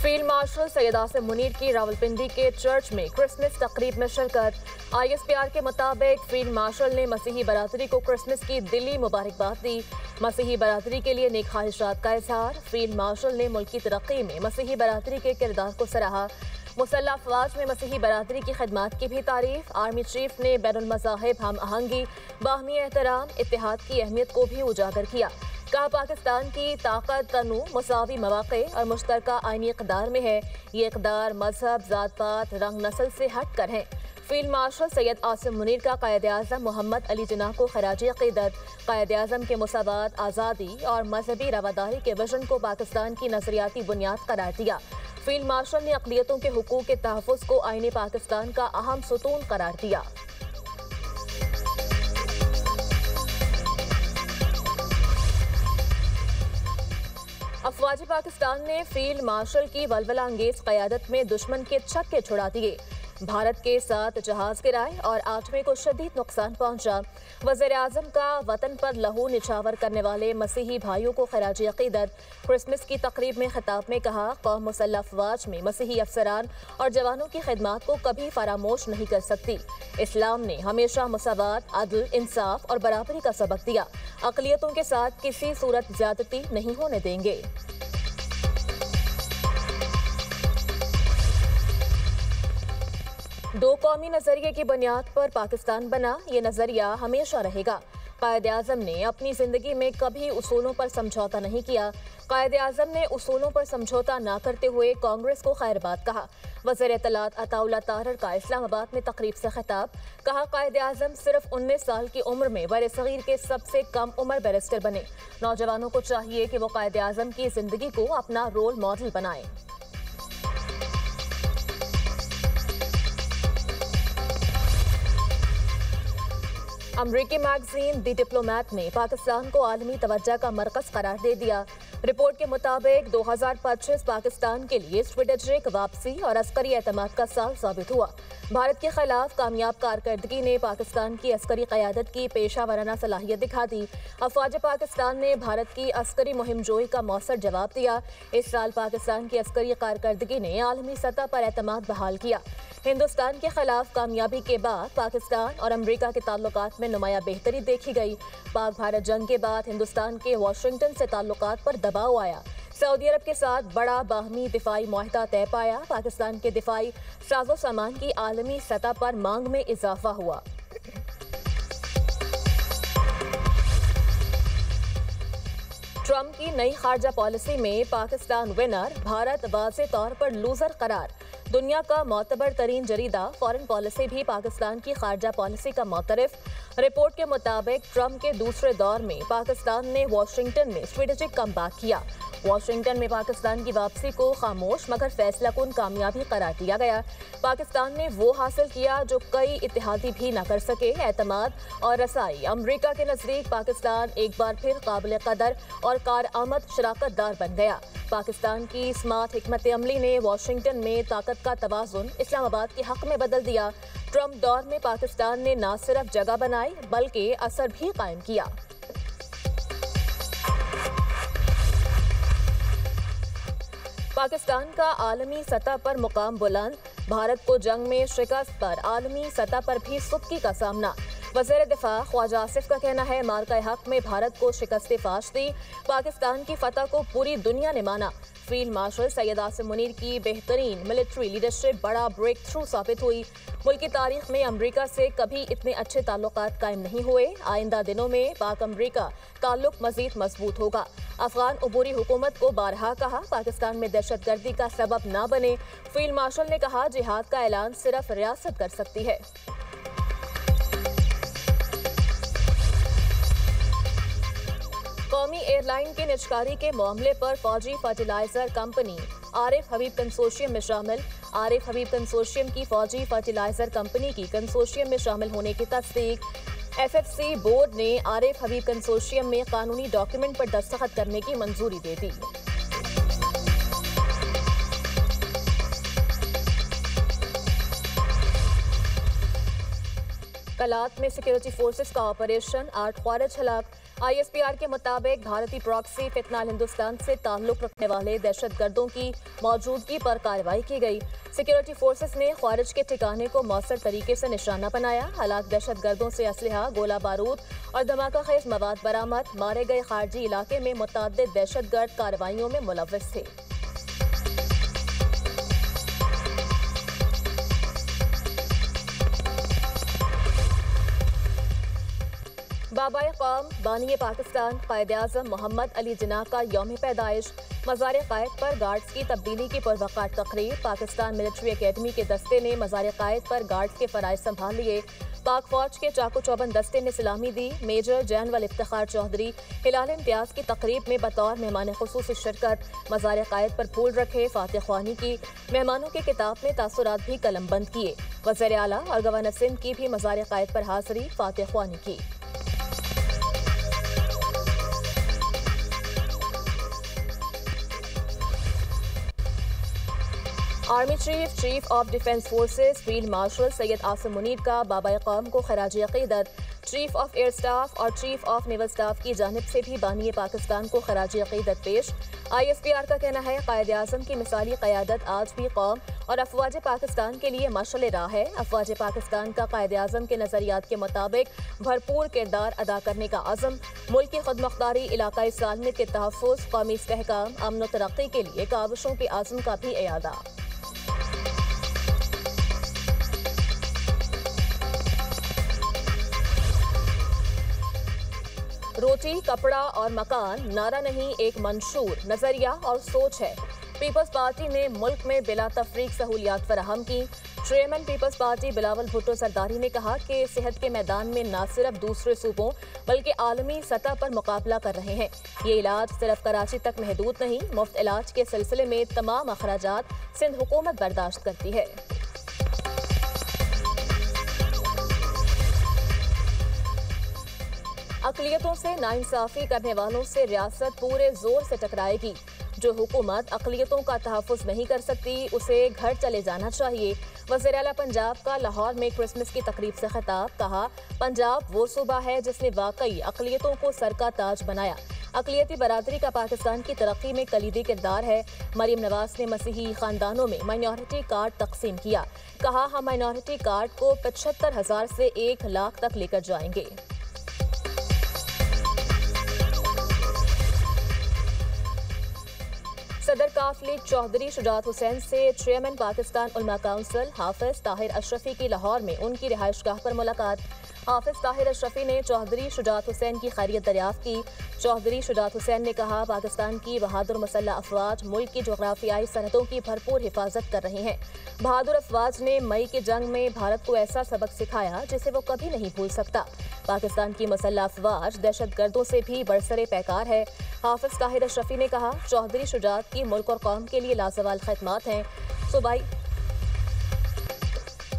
Field marshal Syed Asim Munir की रावलपिंडी के church में क्रिसमस तकरीब में शिरकत। ISPR के मुताबिक फील्ड मार्शल ने मसीही बरादरी को क्रिसमस की दिली मुबारकबाद दी। मसीही बरादरी के लिए नेक ख्वाहिशात का इजहार। फील्ड मार्शल ने मुल्की तरक्की में मसीही बरादरी के किरदार को सराहा। मुसल्लह अफवाज में मसीही बरादरी की खिदमात की भी तारीफ। आर्मी चीफ ने बैनुल मज़ाहिब हम आहंगी, बाहमी एहतराम, इत्तेहाद की अहमियत को भी उजागर किया। कहा पाकिस्तान की ताकत तनु, मुसावी मौक़े और मुश्तरका आईनी इक़दार में है। ये इक़दार मजहब, ज़ात पात, रंग नस्ल से हट कर हैं। फील्ड मार्शल सैयद आसिम मुनीर का क़ायद-ए-आज़म मोहम्मद अली जिन्नाह को ख़राज अक़ीदत। क़ायद-ए-आज़म के मुसावात, आज़ादी और मजहबी रवादारी के विजन को पाकिस्तान की नज़रियाती बुनियाद करार दिया। फील्ड मार्शल ने अक़लियतों के हुकूक़ के तहफ़्फ़ुज़ को आईने पाकिस्तान का अहम सुतून करार दिया। अफवाज पाकिस्तान ने फील्ड मार्शल की वलवला अंगेज क़यादत में दुश्मन के छक्के छुड़ा दिए। भारत के 7 जहाज गिराए और 8वें को शदीद नुकसान पहुंचा। वज़ीर-ए-आज़म का वतन पर लहू निछावर करने वाले मसीही भाइयों को ख़राज अक़ीदत। क्रिसमस की तकरीब में खिताब में कहा, कौम मुसल्लह अफवाज में मसीही अफसरान और जवानों की खिदमात को कभी फरामोश नहीं कर सकती। इस्लाम ने हमेशा मुसावात, अदल, इंसाफ और बराबरी का सबक दिया। अक़लियतों के साथ किसी सूरत ज़्यादती नहीं होने देंगे। दो कौमी नजरिए की बुनियाद पर पाकिस्तान बना, ये नजरिया हमेशा रहेगा। क़ायद-ए-आज़म ने अपनी जिंदगी में कभी उसूलों पर समझौता नहीं किया। क़ायद-ए-आज़म ने उसूलों पर समझौता न करते हुए कांग्रेस को खैरबाद कहा। वज़ीर इत्तलात अताउल्लाह तारर का इस्लामाबाद में तकरीब से खिताब। कहा, क़ायद-ए-आज़म सिर्फ 19 साल की उम्र में बर-ए-सग़ीर के सबसे कम उम्र बैरिस्टर बने। नौजवानों को चाहिए कि वो क़ायद-ए-आज़म की जिंदगी को अपना रोल मॉडल बनाएं। अमरीकी मैगजीन द डिप्लोमैट ने पाकिस्तान को आलमी तवज्जो का मरकज़ करार दे दिया। रिपोर्ट के मुताबिक 2025 पाकिस्तान के लिए स्ट्रेटेजिक वापसी और अस्करी एतमाद का साल साबित हुआ। भारत के खिलाफ कामयाब कारकर्दगी ने पाकिस्तान की अस्करी क़यादत की पेशा वराना सलाहियत दिखा दी। अफवाज पाकिस्तान ने भारत की अस्करी मुहिमजोई का मौसर जवाब दिया। इस साल पाकिस्तान की अस्करी कारकर्दगी ने आलमी सतह पर एतमाद बहाल किया। हिंदुस्तान के खिलाफ कामयाबी के बाद पाकिस्तान और अमरीका के ताल्लुकात में नुमाया बेहतरी देखी गई। पाक भारत जंग के बाद हिंदुस्तान के वाशिंगटन से ताल्लुकात पर दबाव आया। सऊदी अरब के साथ बड़ा बाहमी दिफाई मुआहदा तय पाया। पाकिस्तान के दिफाई साजो सामान की आलमी सतह पर मांग में इजाफा हुआ। ट्रंप की नई खारजा पॉलिसी में पाकिस्तान विनर, भारत वाज़े तौर पर लूजर करार। दुनिया का मोतबर तरीन जरीदा फॉरेन पॉलिसी भी पाकिस्तान की खारजा पॉलिसी का मोतरफ। रिपोर्ट के मुताबिक ट्रंप के दूसरे दौर में पाकिस्तान ने वाशिंगटन में स्ट्रेटेजिक कमबैक किया। वाशिंगटन में पाकिस्तान की वापसी को खामोश मगर फैसलाकुन कामयाबी करार दिया गया। पाकिस्तान ने वो हासिल किया जो कई इत्तेहादी भी न कर सके, एतमाद और रसाई। अमरीका के नज़दीक पाकिस्तान एक बार फिर काबिल कदर और कारआमद शराकतदार बन गया। पाकिस्तान की स्मार्ट हिकमत अमली ने वाशिंगटन में ताकत का तवाज़ुन इस्लामाबाद के हक में बदल दिया। ट्रंप दौर में पाकिस्तान ने न सिर्फ जगह बनाई बल्कि असर भी कायम किया। पाकिस्तान का आलमी सतह पर मुकाम बुलंद। भारत को जंग में शिकस्त पर आलमी सतह पर भी सुबकी का सामना। वज़ीर दिफा ख्वाजा आसिफ का कहना है, मार्का हक में भारत को शिकस्त फाश दी। पाकिस्तान की फतह को पूरी दुनिया ने माना। फील्ड मार्शल सैयद आसिम मुनीर की बेहतरीन मिलिट्री लीडरशिप बड़ा ब्रेक थ्रू साबित हुई। मुल्क की तारीख में अमरीका से कभी इतने अच्छे ताल्लुकात कायम नहीं हुए। आइंदा दिनों में पाक अमरीका ताल्लुक मजीद मजबूत होगा। अफगान अबूरी हुकूमत को बारहा कहा, पाकिस्तान में दहशतगर्दी का सबब न बने। फील्ड मार्शल ने कहा, जिहाद का ऐलान सिर्फ रियासत कर सकती है। कौमी एयरलाइन के निजकारी के मामले पर फौजी फर्टिलाइजर कंपनी आरिफ हबीब कंसोर्शियम में शामिल। आरिफ हबीब कंसोर्शियम की फौजी फर्टिलाइजर कंपनी की कंसोर्शियम में शामिल होने की तस्दीक। FFC बोर्ड ने आरिफ हबीब कंसोर्शियम में कानूनी डॉक्यूमेंट पर दस्तखत करने की मंजूरी दे दी। कलात में सिक्योरिटी फोर्सेस का ऑपरेशन, 8 ख्वारिज हलाक। ISPR के मुताबिक भारतीय प्रॉक्सी फितनाल हिंदुस्तान से ताल्लुक रखने वाले दहशतगर्दों की मौजूदगी पर कार्रवाई की गई। सिक्योरिटी फोर्सेस ने ख्वारिज के ठिकाने को मौसर तरीके से निशाना बनाया। हालांकि दहशतगर्दों से असलहा, गोला बारूद और धमाका खेज मवाद बरामद। मारे गए खारजी इलाके में मुतअद्दिद दहशतगर्द कार्रवाइयों में मुलव्वस थे। बाबाए कौम बानी पाकिस्तान कायद आज़म मोहम्मद अली जिन्ना का यौम पैदाइश। मज़ार कायद पर गार्ड्स की तब्दीली की पुरवक़ात तकरीर। पाकिस्तान मिलिट्री अकेडमी के दस्ते ने मज़ार कायद पर गार्ड्स के फ़राइज़ संभाल लिए। पाक फौज के चाकू चौबंद दस्ते ने सलामी दी। मेजर जनरल इफ्तिखार चौधरी हिलाल इम्तियाज़ की तकरीब में बतौर मेहमान खुसूसी शिरकत। मज़ार कायद पर फूल रखे, फातिह ख्वानी की। मेहमानों की किताब में तासुरात भी कलमबंद किए। वज़ीर आला और गवर्नर सिंध की भी मज़ार कायद पर हाज़री, फातिह ख्वानी की। Army chief of defence forces field marshal Syed Asim Munir का बाबाए कौम को खराज अकीदत। चीफ ऑफ एयर स्टाफ और चीफ ऑफ नेवल स्टाफ की जानिब से भी बानी पाकिस्तान को खराज अकीदत पेश। ISPR का कहना है कायद आज़म की मिसाली क़यादत आज भी कौम और अफवाज पाकिस्तान के लिए मशअल राह है। अफवाज पाकिस्तान का कायद आज़म के नज़रियात के मुताबिक भरपूर किरदार अदा करने का अज़म, मुल्क की खुदमुख्तारी, इलाकाई सालमियत के तहफ़्फ़ुज़, कौमी इस्तेहकाम, अमन व तरक्की के लिए काविशों के आज़म का भी इयादा। रोटी, कपड़ा और मकान नारा नहीं, एक मंशूर नजरिया और सोच है। पीपल्स पार्टी ने मुल्क में बिला तफरीक सहूलियात फराहम की। चेयरमैन पीपल्स पार्टी बिलावल भुट्टो सरदारी ने कहा कि सेहत के मैदान में न सिर्फ दूसरे सूबों बल्कि आलमी सतह पर मुकाबला कर रहे हैं। ये इलाज सिर्फ कराची तक महदूद नहीं, मुफ्त इलाज के सिलसिले में तमाम अखराजात सिंध हुकूमत बर्दाश्त करती है। अक़लियतों से नाइंसाफ़ी करने वालों से रियासत पूरे जोर से टकराएगी। जो हुकूमत अक़लियतों का तहफ़्फ़ुज़ नहीं कर सकती उसे घर चले जाना चाहिए। वज़ीर आला पंजाब का लाहौर में क्रिसमस की तकरीब से खिताब। कहा, पंजाब वो सूबा है जिसने वाकई अक़लियतों को सर का ताज बनाया। अक़लियती बरादरी का पाकिस्तान की तरक्की में कलीदी किरदार है। मरीम नवाज ने मसीही ख़ानदानों में माइनॉरिटी कार्ड तकसीम किया। कहा, हम माइनॉरिटी कार्ड को 75,000 से 1 लाख तक लेकर जाएंगे। सदर काफ लीग चौधरी शुजात हुसैन से चेयरमैन पाकिस्तान उलमा काउंसिल हाफिज ताहिर अशरफी की लाहौर में उनकी रिहाइशगाह पर मुलाकात। हाफिज ताहिर अशरफी ने चौधरी शुजात हुसैन की खैरियत दरियाफ्त की। चौधरी शुजात हुसैन ने कहा, पाकिस्तान की बहादुर मुसल्लह अफवाज मुल्क की जोग्राफियाई सरहदों की भरपूर हिफाजत कर रही हैं। बहादुर अफवाज ने मई की जंग में भारत को ऐसा सबक सिखाया जिसे वो कभी नहीं भूल सकता। पाकिस्तान की मुसल्लह अफवाज दहशत गर्दों से भी बरसरे पैकार है। हाफिज ताहिर अशरफी ने कहा, चौधरी शुजात की मुल्क और कौम के लिए लाजवाल खिदमात हैं। सूबाई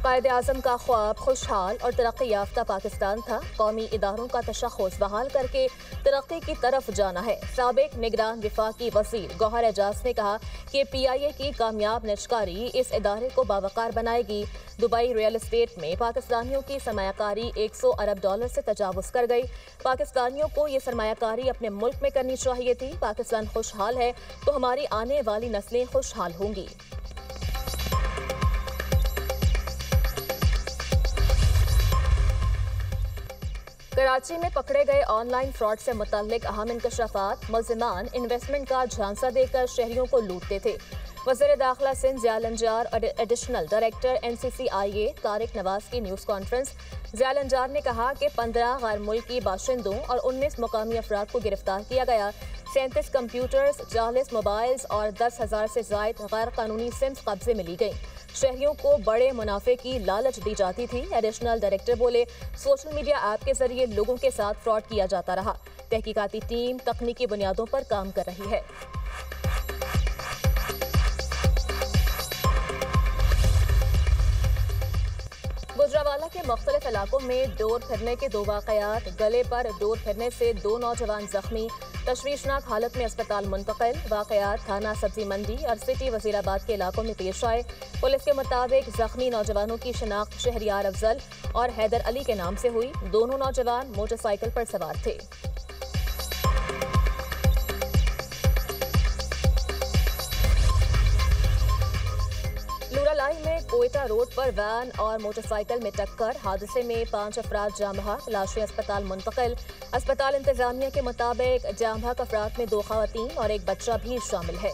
कायद आज़म का ख्वाब खुशहाल और तरक्की याफ्ता पाकिस्तान था। कौमी इदारों का तशख़्ख़ुस बहाल करके तरक्की की तरफ जाना है। साबिक निगरान वफाकी वज़ीर गौहर एजाज ने कहा कि PIA की कामयाब निजकारी इस इदारे को बावकार बनाएगी। दुबई रियल एस्टेट में पाकिस्तानियों की सरमायाकारी $100 अरब से तजावुज़ कर गई। पाकिस्तानियों को ये सरमायाकारी अपने मुल्क में करनी चाहिए थी। पाकिस्तान खुशहाल है तो हमारी आने वाली नस्लें खुशहाल होंगी। कराची में पकड़े गए ऑनलाइन फ्रॉड से मुतल्लिक अहम इंकशाफात। मुल्ज़िमान इन्वेस्टमेंट का झांसा देकर शहरियों को लूटते थे। वज़ीर दाखिला सिंध ज़ियाल-अंजार और additional director NCCIA Tariq Nawaz की न्यूज़ कॉन्फ्रेंस। ज़ियाल-अंजार ने कहा कि 15 गैर मुल्की बाशिंदों और 19 मुकामी अफराद को गिरफ्तार किया गया। 37 कंप्यूटर्स, 40 मोबाइल्स और 10,000 से ज़ायद गैर कानूनी सिम्स कब्जे में ली गई। शहरियों को बड़े मुनाफे की लालच दी जाती थी। एडिशनल डायरेक्टर बोले, सोशल मीडिया ऐप के जरिए लोगों के साथ फ्रॉड किया जाता रहा। तहकीकाती टीम तकनीकी बुनियादों पर काम कर रही है। गुजरावाला के मुख्तलिफ इलाकों में डोर फिरने के 2 वाक़यात। गले पर डोर फिरने से 2 नौजवान जख्मी, तशवीशनाक हालत में अस्पताल मुंतकिल। वाक़यात थाना सब्जी मंडी और सिटी वज़ीराबाद के इलाकों में पेश आए। पुलिस के मुताबिक जख्मी नौजवानों की शनाख्त शहरियार अफजल और हैदर अली के नाम से हुई। दोनों नौजवान मोटरसाइकिल पर सवार थे। भिलाई में कोयटा रोड पर वैन और मोटरसाइकिल में टक्कर। हादसे में 5 अफराद जाँ बहक, लाशें अस्पताल मुंतकिल। अस्पताल इंतजामिया के मुताबिक जाँ बहक अफराद में 2 खवातीन और एक बच्चा भी शामिल है।